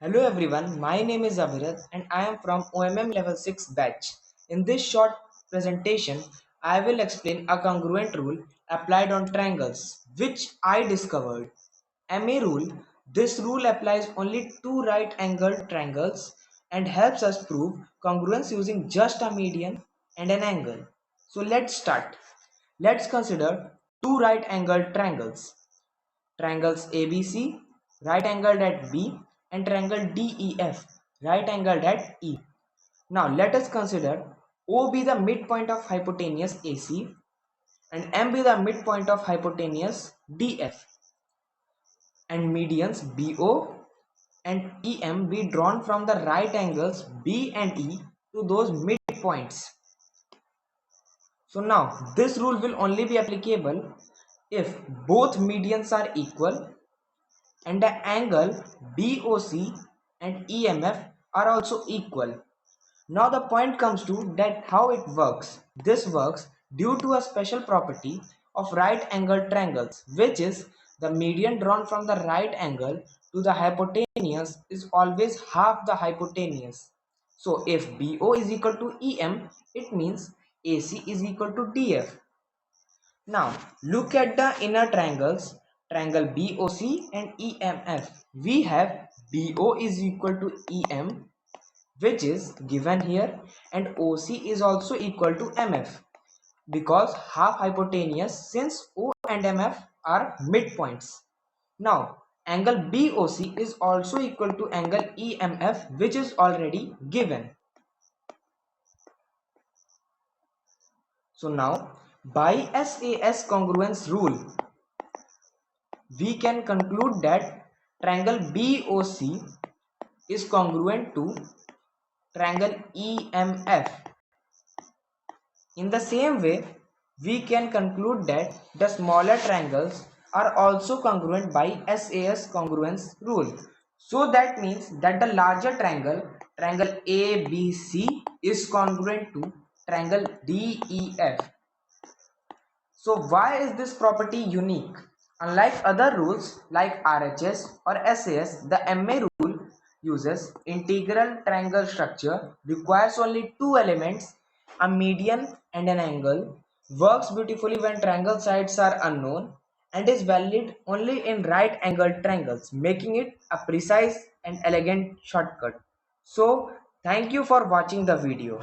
Hello everyone, my name is Abhiraj and I am from OMM level 6 batch. In this short presentation, I will explain a congruent rule applied on triangles which I discovered. MA rule. This rule applies only to right angled triangles and helps us prove congruence using just a median and an angle. So let's start. Let's consider two right angled triangles. Triangles ABC, right angled at B, and triangle DEF, right angled at E. Now let us consider O be the midpoint of hypotenuse AC and M be the midpoint of hypotenuse DF, and medians BO and EM be drawn from the right angles B and E to those midpoints. So now this rule will only be applicable if both medians are equal and the angle BOC and EMF are also equal. Now the point comes to that how it works. This works due to a special property of right angled triangles, which is the median drawn from the right angle to the hypotenuse is always half the hypotenuse. So if BO is equal to EM, it means AC is equal to DF. Now look at the inner triangles, triangle BOC and EMF. We have BO is equal to EM, which is given here, and OC is also equal to MF because half hypotenuse since O and MF are midpoints. Now angle BOC is also equal to angle EMF, which is already given. So now by SAS congruence rule, we can conclude that triangle BOC is congruent to triangle EMF. In the same way, we can conclude that the smaller triangles are also congruent by SAS congruence rule. So that means that the larger triangle, triangle ABC, is congruent to triangle DEF. So why is this property unique? Unlike other rules like RHS or SAS, the MA rule uses integral triangle structure, requires only two elements, a median and an angle, works beautifully when triangle sides are unknown, and is valid only in right angled triangles, making it a precise and elegant shortcut. So thank you for watching the video.